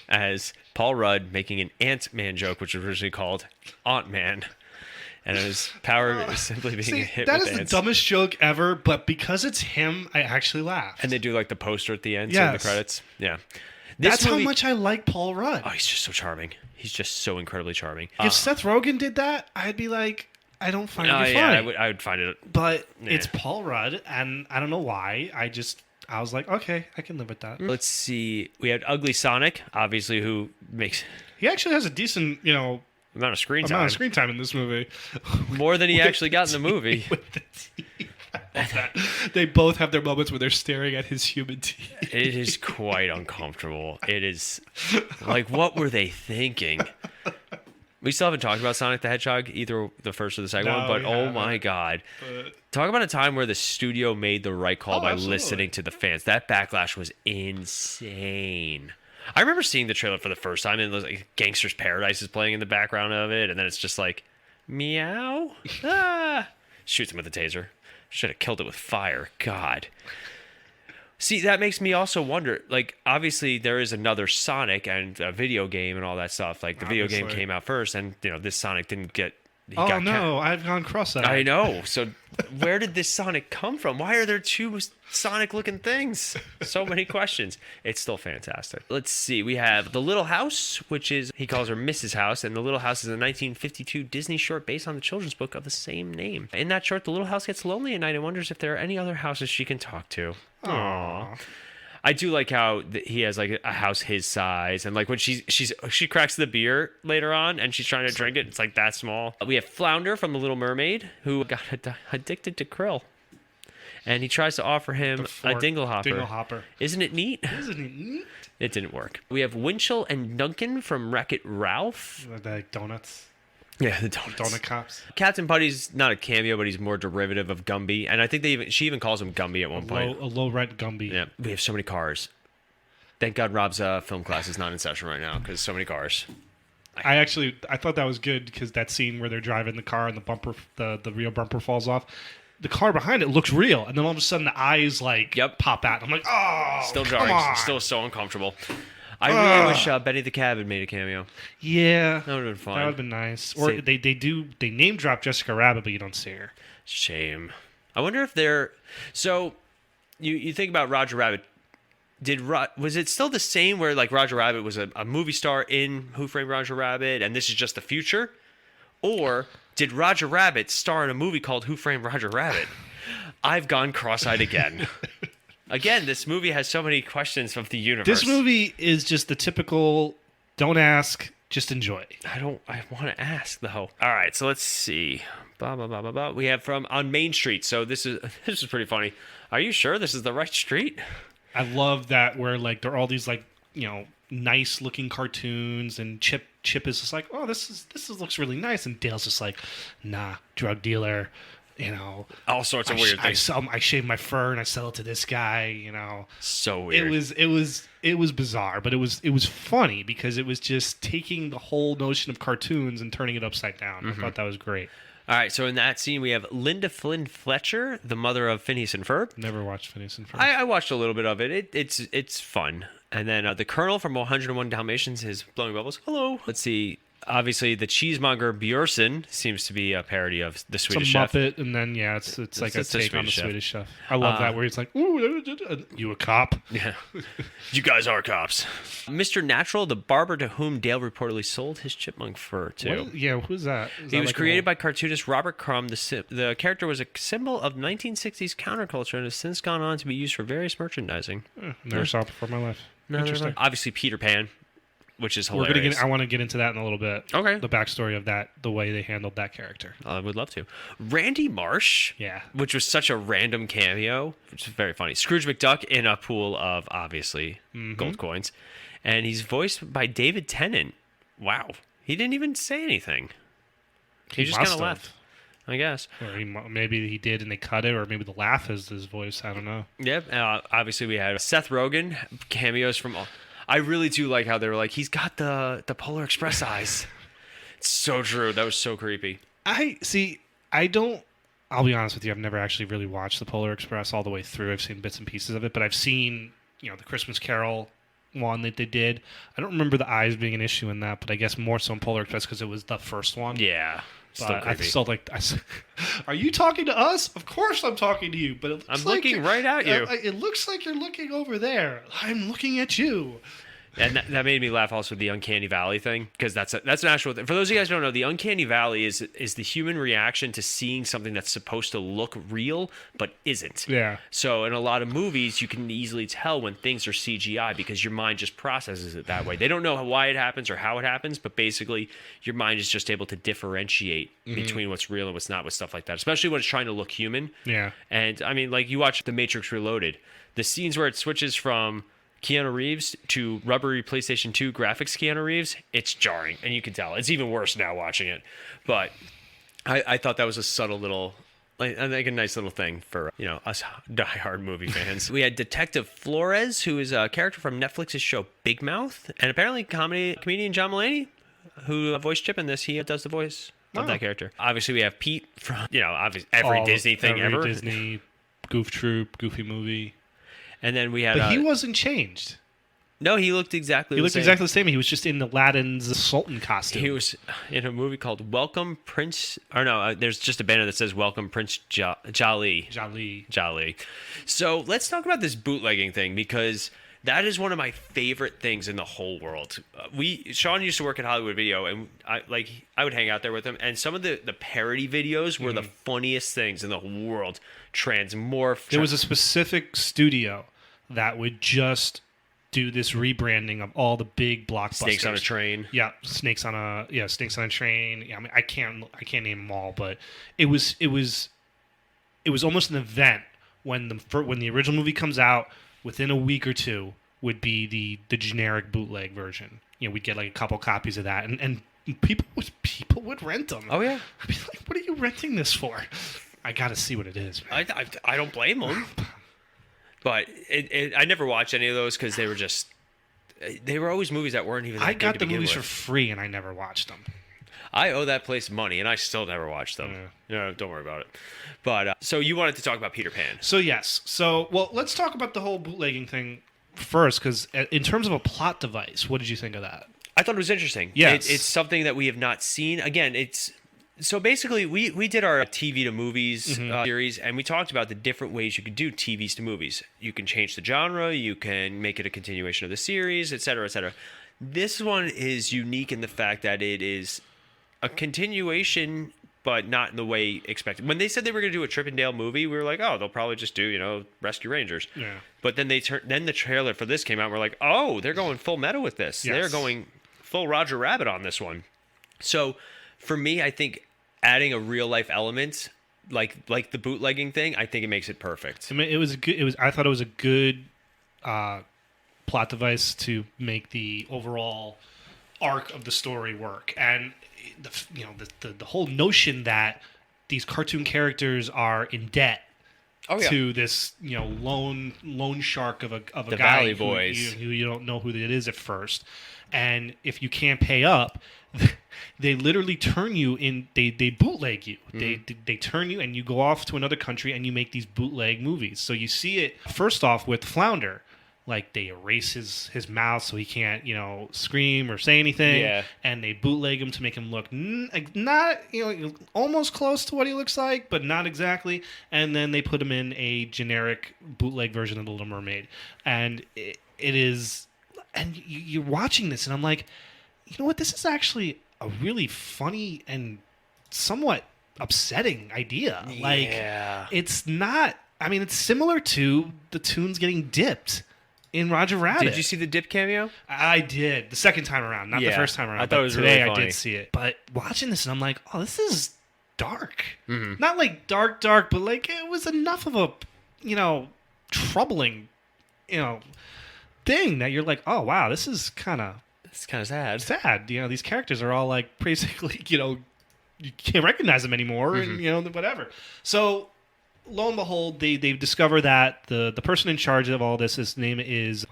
S12: as Paul Rudd making an Ant-Man joke, which was originally called Aunt-Man. And his power is simply being hit with ants.
S13: That is the dumbest joke ever, but because it's him, I actually laughed.
S12: And they do like the poster at the end, so in the credits. Yeah.
S13: That's how much I like Paul Rudd.
S12: Oh, he's just so charming. He's just so incredibly charming.
S13: If Seth Rogen did that, I'd be like, I don't find it funny.
S12: Yeah, I would find it.
S13: But it's Paul Rudd, and I don't know why. I was like, okay, I can live with that.
S12: Let's see. We had Ugly Sonic, obviously, who makes...
S13: He actually has a decent,
S12: amount of screen time
S13: in this movie.
S12: More than he actually got in the movie.
S13: With the teeth. They both have their moments where they're staring at his human teeth.
S12: It is quite uncomfortable. It is... Like, what were they thinking? We still haven't talked about Sonic the Hedgehog, either the first or the second one, but oh my God. Talk about a time where the studio made the right call by listening to the fans. That backlash was insane. I remember seeing the trailer for the first time, and it was like Gangster's Paradise is playing in the background of it, and then it's just like, meow. Shoots him with a taser. Should have killed it with fire. God. See, that makes me also wonder, like, obviously there is another Sonic and a video game and all that stuff. Like, the video game came out first, and, this Sonic didn't get...
S13: I've gone cross-eyed.
S12: I know. So where did this Sonic come from? Why are there two Sonic-looking things? So many questions. It's still fantastic. Let's see. We have The Little House, which is, he calls her Mrs. House, and The Little House is a 1952 Disney short based on the children's book of the same name. In that short, the little house gets lonely at night and wonders if there are any other houses she can talk to. Aww. I do like how he has like a house his size, and like when she cracks the beer later on and she's trying to drink it, it's like that small. We have Flounder from The Little Mermaid, who got addicted to krill, and he tries to offer him a dinglehopper. Isn't it neat? It didn't work. We have Winchell and Duncan from Wreck-It Ralph.
S13: The donuts.
S12: Yeah, the donuts.
S13: Donut cops.
S12: Captain Putty's not a cameo, but he's more derivative of Gumby, and I think she even calls him Gumby at one point.
S13: A low rent Gumby.
S12: Yeah, we have so many cars. Thank God Rob's film class is not in session right now because so many cars.
S13: I thought that was good because that scene where they're driving the car and the bumper, the rear bumper falls off. The car behind it looks real, and then all of a sudden the eyes pop out. I'm like, oh,
S12: still jarring, still so uncomfortable. I really wish Betty the Cab had made a cameo.
S13: Yeah,
S12: that would have been fun.
S13: That would have been nice. Or they name drop Jessica Rabbit, but you don't see her.
S12: Shame. I wonder if they're so. You think about Roger Rabbit. Was it still the same where like Roger Rabbit was a movie star in Who Framed Roger Rabbit, and this is just the future, or did Roger Rabbit star in a movie called Who Framed Roger Rabbit? I've gone cross-eyed again. Again, this movie has so many questions of the universe.
S13: This movie is just the typical don't ask, just enjoy.
S12: I want to ask though. All right, so let's see. Blah blah blah blah blah. We have from On Main Street. So this is pretty funny. Are you sure this is the right street?
S13: I love that where like there are all these like, nice looking cartoons, and Chip is just like, oh, this looks really nice, and Dale's just like, nah, drug dealer.
S12: All sorts of weird things.
S13: I shave my fur and I sell it to this guy.
S12: So weird.
S13: It was bizarre, but it was funny because it was just taking the whole notion of cartoons and turning it upside down. I thought that was great.
S12: All right, so in that scene we have Linda Flynn Fletcher, the mother of Phineas and Ferb.
S13: Never watched Phineas and Ferb.
S12: I watched a little bit of it. It's fun. And then the Colonel from 101 Dalmatians is blowing bubbles. Hello. Let's see. Obviously, the cheesemonger Bjorsen seems to be a parody of the Swedish Chef.
S13: It's a Muppet, and then it's like a take on the Swedish Chef. I love that where he's like, "Ooh, you a cop?"
S12: Yeah, you guys are cops. Mr. Natural, the barber to whom Dale reportedly sold his chipmunk fur to.
S13: Who's that?
S12: He was created by cartoonist Robert Crumb. The character was a symbol of 1960s counterculture and has since gone on to be used for various merchandising.
S13: Never saw it before in my life. Interesting.
S12: Obviously, Peter Pan. Which is hilarious.
S13: I want to get into that in a little bit.
S12: Okay.
S13: The backstory of that, the way they handled that character.
S12: I would love to. Randy Marsh.
S13: Yeah.
S12: Which was such a random cameo, which is very funny. Scrooge McDuck in a pool of, obviously, gold coins. And he's voiced by David Tennant. Wow. He didn't even say anything. He just kind of left, I guess.
S13: Or maybe he did and they cut it, or maybe the laugh is his voice. I don't know.
S12: Yep. Obviously, we had Seth Rogen, cameos from... I really do like how they were like, he's got the Polar Express eyes. It's so true. That was so creepy.
S13: I'll be honest with you, I've never actually really watched the Polar Express all the way through. I've seen bits and pieces of it, but I've seen, the Christmas Carol one that they did. I don't remember the eyes being an issue in that, but I guess more so in Polar Express because it was the first one.
S12: Yeah.
S13: But I still are you talking to us? Of course I'm talking to you, but
S12: I'm looking right at you.
S13: It looks like you're looking over there. I'm looking at you.
S12: And that made me laugh also with the Uncanny Valley thing, because that's an actual thing. For those of you guys who don't know, the Uncanny Valley is the human reaction to seeing something that's supposed to look real but isn't.
S13: Yeah.
S12: So in a lot of movies, you can easily tell when things are CGI because your mind just processes it that way. They don't know why it happens or how it happens, but basically your mind is just able to differentiate between what's real and what's not with stuff like that, especially when it's trying to look human.
S13: Yeah.
S12: And I mean, like you watch The Matrix Reloaded, the scenes where it switches from Keanu Reeves to rubbery PlayStation 2 graphics Keanu Reeves, it's jarring, and you can tell. It's even worse now watching it. But I thought that was a subtle little, I think a nice little thing for, us diehard movie fans. We had Detective Flores, who is a character from Netflix's show Big Mouth, and apparently comedian John Mulaney, who voiced Chip in this, he does the voice of that character. Obviously, we have Pete from, obviously every Disney thing ever.
S13: Disney, Goof Troop, Goofy movie.
S12: And then we had...
S13: But he wasn't changed.
S12: No, he looked exactly the same.
S13: He looked exactly the same. He was just in Aladdin's Sultan costume.
S12: He was in a movie called Welcome Prince... Or no, there's just a banner that says Welcome Prince Jali. So let's talk about this bootlegging thing, because that is one of my favorite things in the whole world. Sean used to work at Hollywood Video, and I would hang out there with him, and some of the parody videos were the funniest things in the world. Transmorph.
S13: There was a specific studio that would just do this rebranding of all the big blockbusters.
S12: Snakes on a Train.
S13: Yeah, Snakes on a Train. Yeah, I mean, I can't name them all, but it was almost an event when the original movie comes out. Within a week or two would be the generic bootleg version. You know, we'd get like a couple copies of that, and people would rent them.
S12: Oh yeah,
S13: I'd be like, "What are you renting this for?" I got to see what it is. Man.
S12: I don't blame them. But I never watched any of those because they were always movies that weren't even that
S13: I
S12: good
S13: got
S12: to
S13: the
S12: begin
S13: movies
S12: with.
S13: for free, and I never watched them.
S12: I owe that place money, and I still never watched them. No, don't worry about it. But so you wanted to talk about Peter Pan.
S13: So yes. Well, let's talk about the whole bootlegging thing first, because in terms of a plot device, what did you think of that?
S12: I thought it was interesting.
S13: Yes.
S12: It's something that we have not seen. Again, so basically, we did our TV to movies series, and we talked about the different ways you could do TVs to movies. You can change the genre, you can make it a continuation of the series, et cetera, et cetera. This one is unique in the fact that it is a continuation, but not in the way expected. When they said they were going to do a Chippendale movie, we were like, oh, they'll probably just do, Rescue Rangers.
S13: Yeah.
S12: But then then the trailer for this came out, and we're like, oh, they're going full meta with this.
S13: Yes.
S12: They're going full Roger Rabbit on this one. So for me, I think adding a real life element like the bootlegging thing, I think it makes it perfect.
S13: I mean, I thought it was a good plot device to make the overall arc of the story work, and the whole notion that these cartoon characters are in debt to this loan shark of a
S12: the
S13: guy
S12: Valley Boys
S13: who you don't know who it is at first, and if you can't pay up, they literally turn you in. They bootleg you. They turn you, and you go off to another country, and you make these bootleg movies. So you see it first off with Flounder. Like, they erase his mouth so he can't, scream or say anything.
S12: Yeah.
S13: And they bootleg him to make him look not, almost close to what he looks like, but not exactly. And then they put him in a generic bootleg version of The Little Mermaid. And it is... And you're watching this, and I'm like, you know what? This is actually a really funny and somewhat upsetting idea.
S12: Yeah.
S13: Like, it's not... I mean, it's similar to the Toons getting dipped in Roger Rabbit.
S12: Did you see the dip cameo?
S13: I did. The second time around, not the first time around.
S12: I thought it was
S13: today
S12: really funny.
S13: I did see it. But watching this, and I'm like, oh, this is dark.
S12: Mm-hmm.
S13: Not like dark, but like it was enough of a, troubling, thing that you're like, oh, wow, this is kind of...
S12: It's kind of sad.
S13: Sad. These characters are all like basically, you can't recognize them anymore, and whatever. So... Lo and behold, they discover that the person in charge of all this, his name is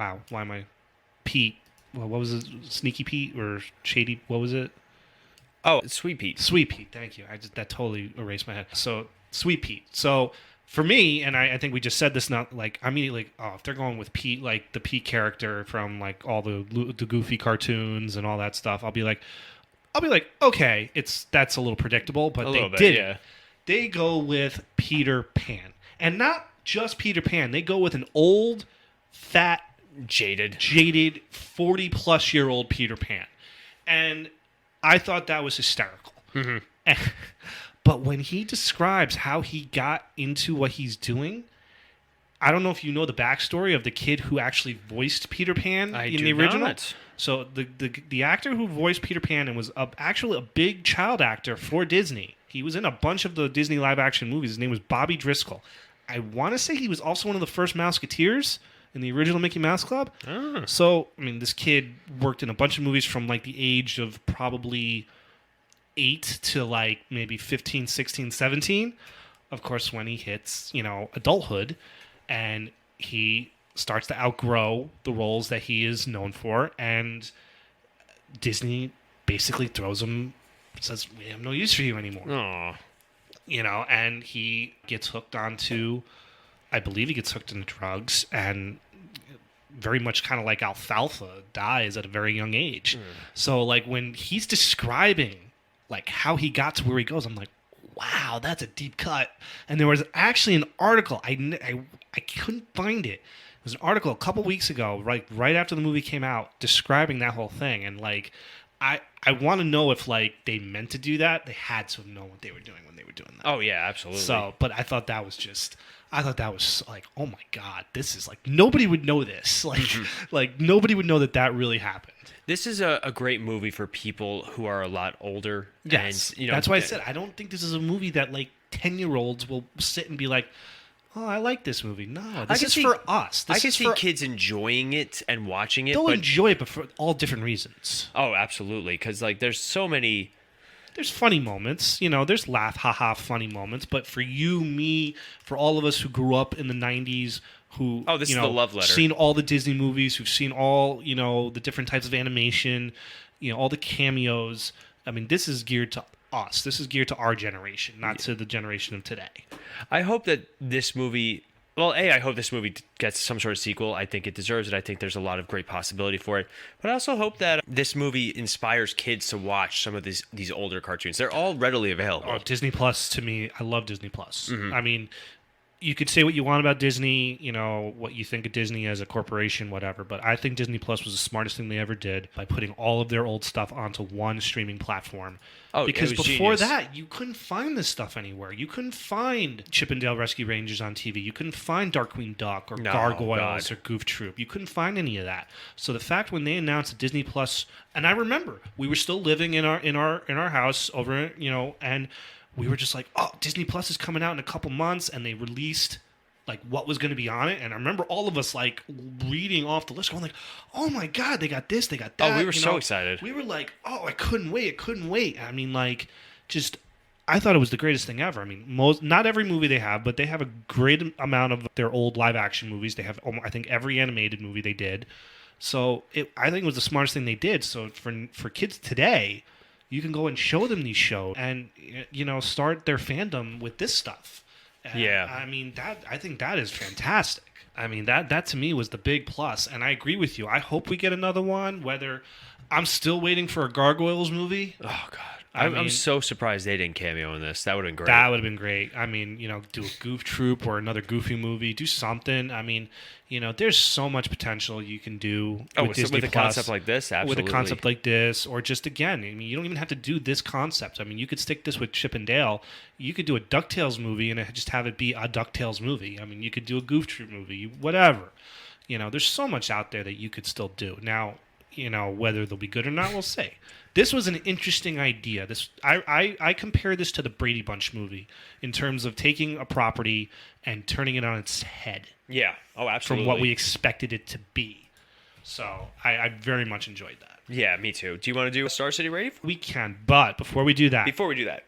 S13: Pete. Well, what was it? Sneaky Pete or Shady? What was it?
S12: Oh, Sweet Pete.
S13: Sweet Pete. Thank you. That totally erased my head. So Sweet Pete. So for me, and I think we just said this, not like I'm immediately like, oh, if they're going with Pete, like the Pete character from like all the Goofy cartoons and all that stuff, I'll be like, okay, that's a little predictable, but they did. Yeah. They go with Peter Pan. And not just Peter Pan. They go with an old, fat, jaded 40-plus-year-old Peter Pan. And I thought that was hysterical. Mm-hmm. But when he describes how he got into what he's doing, I don't know if you know the backstory of the kid who actually voiced Peter Pan in the original. Not. So the actor who voiced Peter Pan and was actually a big child actor for Disney. He was in a bunch of the Disney live-action movies. His name was Bobby Driscoll. I want to say he was also one of the first Mouseketeers in the original Mickey Mouse Club. Oh. So, I mean, this kid worked in a bunch of movies from, like, the age of probably 8 to, like, maybe 15, 16, 17. Of course, when he hits, adulthood, and he starts to outgrow the roles that he is known for, and Disney basically throws him... says, we have no use for you anymore.
S12: Aww.
S13: And he gets hooked onto, I believe he gets hooked into drugs, and very much kind of like Alfalfa dies at a very young age. So like when he's describing like how he got to where he goes, I'm like, wow, that's a deep cut. And there was actually an article, I couldn't find it. It was an article a couple weeks ago, right after the movie came out, describing that whole thing. And like, I want to know if like they meant to do that. They had to have known what they were doing when they were doing that.
S12: Oh yeah, absolutely.
S13: So, but I thought that was like, oh my God, this is like, nobody would know this. Like, like nobody would know that really happened.
S12: This is a great movie for people who are a lot older.
S13: Yes.
S12: And,
S13: that's why I said, I don't think this is a movie that like 10-year-olds will sit and be like, oh, I like this movie. No, this is for us.
S12: I can see kids enjoying it and watching it.
S13: They'll enjoy it, but for all different reasons.
S12: Oh, absolutely. Because like, there's so many.
S13: There's funny moments, there's laugh, haha, funny moments. But for you, me, for all of us who grew up in the 90s, who
S12: this is the love letter.
S13: Seen all the Disney movies, who've seen all the different types of animation, all the cameos. I mean, this is geared to us. This is geared to our generation, not to the generation of today.
S12: I hope that this movie. Well, I hope this movie gets some sort of sequel. I think it deserves it. I think there's a lot of great possibility for it. But I also hope that this movie inspires kids to watch some of these older cartoons. They're all readily available.
S13: Oh, Disney Plus, to me, I love Disney Plus. I mean, you could say what you want about Disney, what you think of Disney as a corporation, whatever. But I think Disney Plus was the smartest thing they ever did by putting all of their old stuff onto one streaming platform.
S12: Oh,
S13: because before
S12: genius.
S13: That, you couldn't find this stuff anywhere. You couldn't find Chip and Dale Rescue Rangers on TV. You couldn't find Darkwing Duck or Gargoyles or Goof Troop. You couldn't find any of that. So the fact when they announced Disney Plus, and I remember we were still living in our house over, and we were just like, oh, Disney Plus is coming out in a couple months, and they released like what was going to be on it. And I remember all of us like reading off the list going like, oh my God, they got this, they got that.
S12: Oh, we were so excited.
S13: We were like, oh, I couldn't wait. I mean, like, just, I thought it was the greatest thing ever. I mean, not every movie they have, but they have a great amount of their old live action movies. They have, I think, every animated movie they did. So I think it was the smartest thing they did. So for kids today, you can go and show them these shows and, start their fandom with this stuff. And I mean, I think that is fantastic. I mean, that to me was the big plus. And I agree with you. I hope we get another one, I'm still waiting for a Gargoyles movie.
S12: Oh, God. I'm so surprised they didn't cameo in this. That would have been great.
S13: That would have been great. I mean, do a Goof Troop or another Goofy movie. Do something. I mean, there's so much potential you can do with Disney
S12: with a
S13: Plus,
S12: concept like this. Absolutely.
S13: With a concept like this, or just again, I mean, you don't even have to do this concept. I mean, you could stick this with Chip and Dale. You could do a DuckTales movie and just have it be a DuckTales movie. I mean, you could do a Goof Troop movie, whatever. There's so much out there that you could still do. Now, whether they'll be good or not, we'll see. This was an interesting idea. I compare this to the Brady Bunch movie in terms of taking a property and turning it on its head.
S12: Yeah. Oh, absolutely.
S13: From what we expected it to be. So I very much enjoyed that.
S12: Yeah, me too. Do you want to do a Star City rating?
S13: We can, but before we do that,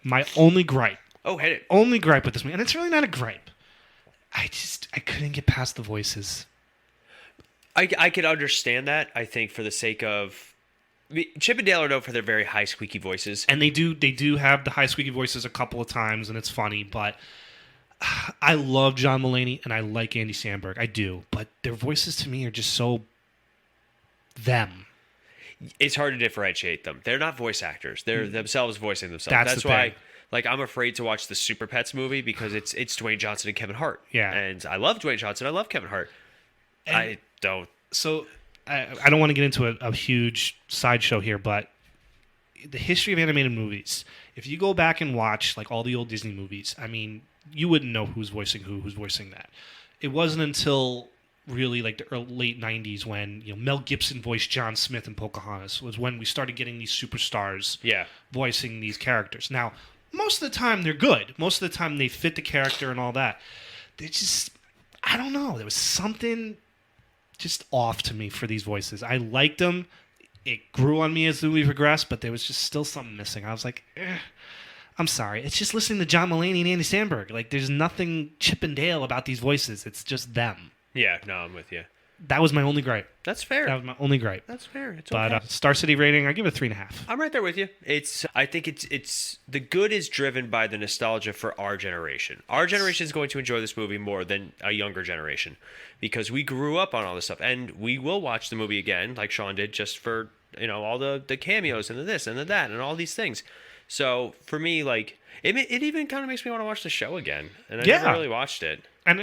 S13: my only gripe.
S12: Oh, hit it.
S13: Only gripe with this movie, and it's really not a gripe. I couldn't get past the voices.
S12: I could understand that. I think for the sake of Chip and Dale are known for their very high squeaky voices,
S13: and they do have the high squeaky voices a couple of times, and it's funny. But I love John Mulaney and I like Andy Samberg. I do, but their voices to me are just so them.
S12: It's hard to differentiate them. They're not voice actors. They're themselves voicing themselves. That's why. Like, I'm afraid to watch the Super Pets movie because it's Dwayne Johnson and Kevin Hart.
S13: Yeah,
S12: and I love Dwayne Johnson. I love Kevin Hart. And I don't.
S13: So I don't want to get into a huge sideshow here, but the history of animated movies, if you go back and watch like all the old Disney movies, I mean, you wouldn't know who's voicing who's voicing that. It wasn't until really like the late 90s when Mel Gibson voiced John Smith in Pocahontas was when we started getting these superstars voicing these characters. Now, most of the time they're good. Most of the time they fit the character and all that. They just, I don't know. There was something just off to me for these voices. I liked them. It grew on me as the movie progressed, but there was just still something missing. I was like, I'm sorry. It's just listening to John Mulaney and Andy Samberg. Like, there's nothing Chip and Dale about these voices. It's just them.
S12: Yeah, no, I'm with you.
S13: That was my only gripe.
S12: That's fair.
S13: That was my only gripe.
S12: That's fair. It's
S13: but
S12: okay.
S13: Star City rating, I give it a 3.5.
S12: I'm right there with you. I think it's the good is driven by the nostalgia for our generation. Our generation is going to enjoy this movie more than a younger generation because we grew up on all this stuff, and we will watch the movie again, like Sean did, just for all the cameos and the this and the that and all these things. So for me, like it even kind of makes me want to watch the show again, and I never really watched it.
S13: And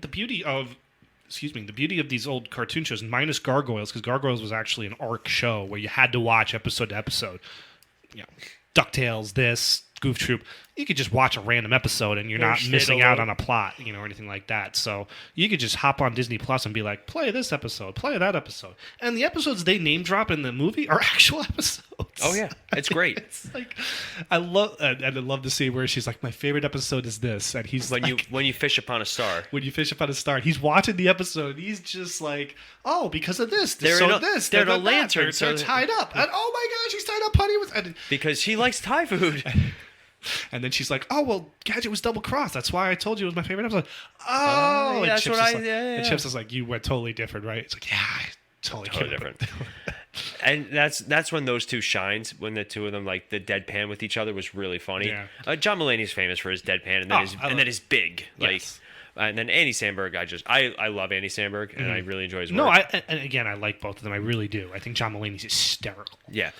S13: the beauty of these old cartoon shows, minus Gargoyles, because Gargoyles was actually an arc show where you had to watch episode to episode. DuckTales, this, Goof Troop, you could just watch a random episode and you're not missing out on a plot, or anything like that. So you could just hop on Disney Plus and be like, play this episode, play that episode. And the episodes they name drop in the movie are actual episodes.
S12: Oh yeah, it's great.
S13: It's like I love the scene where she's like, my favorite episode is this, and he's
S12: when you fish upon a star.
S13: When you fish upon a star, he's watching the episode. And he's just like, oh, because of this,
S12: they're in a lantern,
S13: they're tied up, and oh my gosh, he's tied up, honey,
S12: because he likes Thai food.
S13: And then she's like, "Oh well, Gadget was double crossed. That's why I told you it was my favorite episode." Oh, and
S12: that's
S13: Chips
S12: what
S13: And Chips is like, "You went totally different, right?" It's like, "Yeah, totally
S12: different." And that's when those two shines. When the two of them, like the deadpan with each other, was really funny.
S13: Yeah.
S12: John Mulaney's famous for his deadpan, and then his big,
S13: yes.
S12: And then Andy Samberg, I love Andy Samberg, and I really enjoy his work.
S13: No, and again, I like both of them. I really do. I think John Mulaney's hysterical.
S12: Yeah.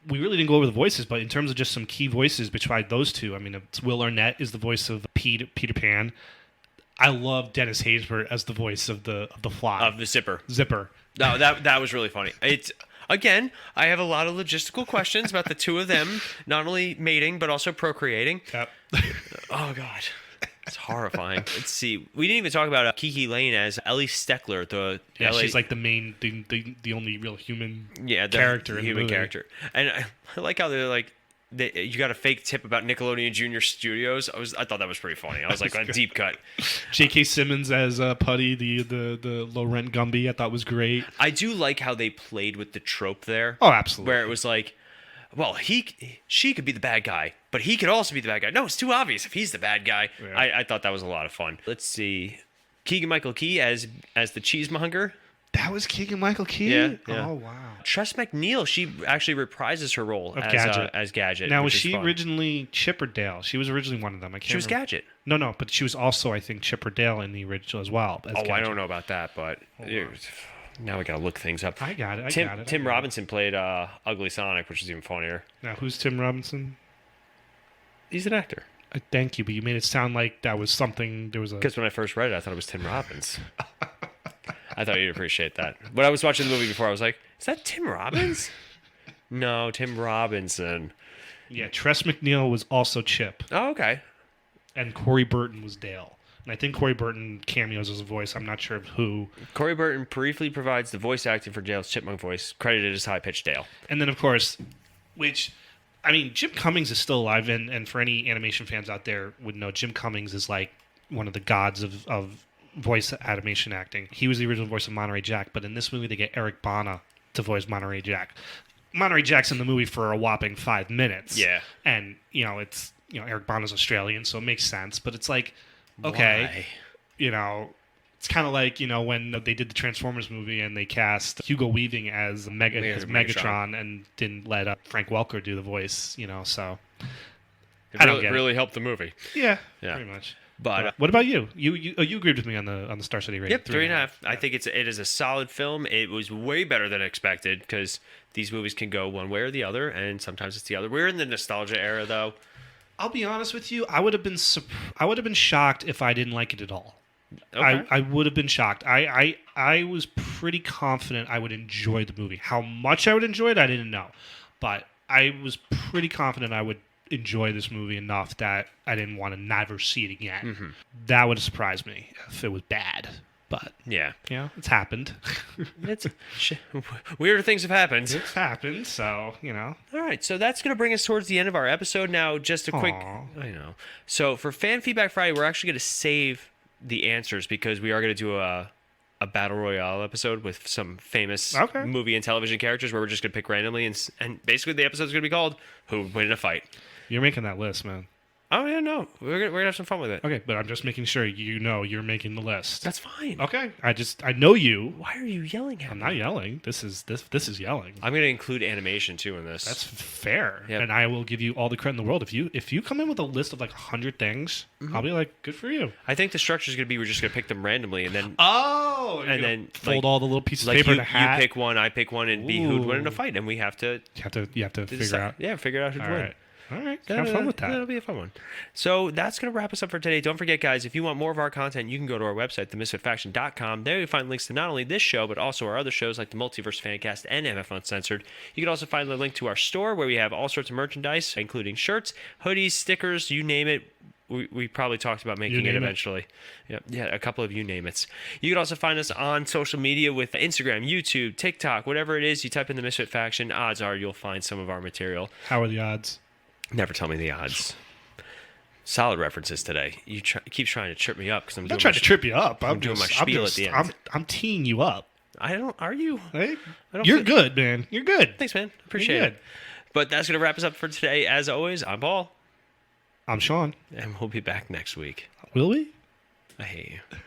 S13: We really didn't go over the voices, but in terms of just some key voices between those two, I mean, it's Will Arnett is the voice of Peter Pan. I love Dennis Haysbert as the voice of the Fly.
S12: Of the Zipper.
S13: No,
S12: that was really funny. It's again, I have a lot of logistical questions about the two of them, not only mating but also procreating.
S13: Yep.
S12: Oh God. It's horrifying. Let's see. We didn't even talk about Kiki Lane as Ellie Steckler.
S13: She's like the main, the only real human
S12: character.
S13: In
S12: human
S13: the movie.
S12: character. And I like how they're like, you got a fake tip about Nickelodeon Junior Studios. I thought that was pretty funny. I was like, a deep cut.
S13: J.K. Simmons as Putty, the Laurent Gumby, I thought was great.
S12: I do like how they played with the trope there.
S13: Oh, absolutely.
S12: Where it was like, well, she could be the bad guy, but he could also be the bad guy. No, it's too obvious if he's the bad guy. Yeah. I thought that was a lot of fun. Let's see. Keegan-Michael Key as the cheesemonger.
S13: That was Keegan-Michael Key?
S12: Yeah.
S13: Oh, wow.
S12: Tress MacNeil, she actually reprises her role as Gadget.
S13: Now, was she originally Chip or Dale? She was originally one of them.
S12: She was Gadget.
S13: No, but she was also, I think, Chip or Dale in the original as well.
S12: Gadget. I don't know about that, but... Now we gotta look things up.
S13: I got it.
S12: Tim Robinson played Ugly Sonic, which is even funnier.
S13: Now, who's Tim Robinson?
S12: He's an actor.
S13: Thank you, but you made it sound like that was something.
S12: Because when I first read it, I thought it was Tim Robbins. I thought you'd appreciate that. When I was watching the movie before, I was like, "Is that Tim Robbins?" No, Tim Robinson.
S13: Yeah, Tress MacNeil was also Chip.
S12: Oh, okay.
S13: And Corey Burton was Dale. And I think Corey Burton cameos as a voice. I'm not sure of who.
S12: Corey Burton briefly provides the voice acting for Dale's chipmunk voice, credited as high-pitched Dale.
S13: And then, of course, Jim Cummings is still alive, and for any animation fans out there would know, Jim Cummings is like one of the gods of voice animation acting. He was the original voice of Monterey Jack, but in this movie they get Eric Bana to voice Monterey Jack. Monterey Jack's in the movie for a whopping 5 minutes.
S12: Yeah.
S13: And, it's Eric Bana's Australian, so it makes sense, but it's like, okay,
S12: why?
S13: It's kind of like, when they did the Transformers movie and they cast Hugo Weaving as Megatron and didn't let Frank Welker do the voice, so.
S12: I don't get it. Really helped the movie.
S13: Yeah, pretty much.
S12: But
S13: what about you? You agreed with me on the Star City rating.
S12: Yep, 3.5. I think it is a solid film. It was way better than expected because these movies can go one way or the other, and sometimes it's the other. We're in the nostalgia era, though.
S13: I'll be honest with you. I would have been shocked if I didn't like it at all.
S12: Okay.
S13: I would have been shocked. I was pretty confident I would enjoy the movie. How much I would enjoy it, I didn't know, but I was pretty confident I would enjoy this movie enough that I didn't want to never see it again.
S12: Mm-hmm.
S13: That would have surprised me if it was bad. But
S12: yeah,
S13: it's happened.
S12: Weirder things have happened.
S13: It's happened, so
S12: All right, so that's going to bring us towards the end of our episode. Now, just a quick, I know. So for Fan Feedback Friday, we're actually going to save the answers because we are going to do a battle royale episode with some famous movie and television characters where we're just going to pick randomly, and basically the episode's going to be called "Who Would Win in a Fight."
S13: You're making that list, man.
S12: Oh, yeah, no. We're gonna have some fun with it.
S13: Okay, but I'm just making sure you know you're making the list.
S12: That's fine.
S13: Okay. I know you.
S12: Why are you yelling at me?
S13: I'm not yelling. This is yelling.
S12: I'm gonna include animation too in this.
S13: That's fair.
S12: Yep.
S13: And I will give you all the credit in the world. If you come in with a list of like 100 things, I'll be like, good for you.
S12: I think the structure is gonna be we're just gonna pick them randomly and then
S13: then fold all the little pieces of paper in a hat.
S12: You pick one, I pick one, and be who'd win in a fight, and we have to.
S13: You have to figure out.
S12: Yeah, figure out who'd win.
S13: Right. All right, have fun with that.
S12: That'll be a fun one. So that's going to wrap us up for today. Don't forget, guys, if you want more of our content, you can go to our website, themisfitfaction.com. There you'll find links to not only this show, but also our other shows like the Multiverse Fancast and MF Uncensored. You can also find the link to our store where we have all sorts of merchandise, including shirts, hoodies, stickers, you name it. We probably talked about making it eventually. Yeah, a couple of you name it's. You can also find us on social media with Instagram, YouTube, TikTok, whatever it is. You type in the Misfit Faction, odds are you'll find some of our material.
S13: How are the odds?
S12: Never tell me the odds. Solid references today. You keep trying to trip me up because I'm
S13: not trying to trip you up.
S12: I'm doing my spiel at the end.
S13: I'm teeing you up.
S12: I don't. Are you?
S13: Hey, you're good, man. You're good.
S12: Thanks, man. Appreciate it. But that's gonna wrap us up for today. As always, I'm Paul.
S13: I'm Sean.
S12: And we'll be back next week.
S13: Will we?
S12: I hate you.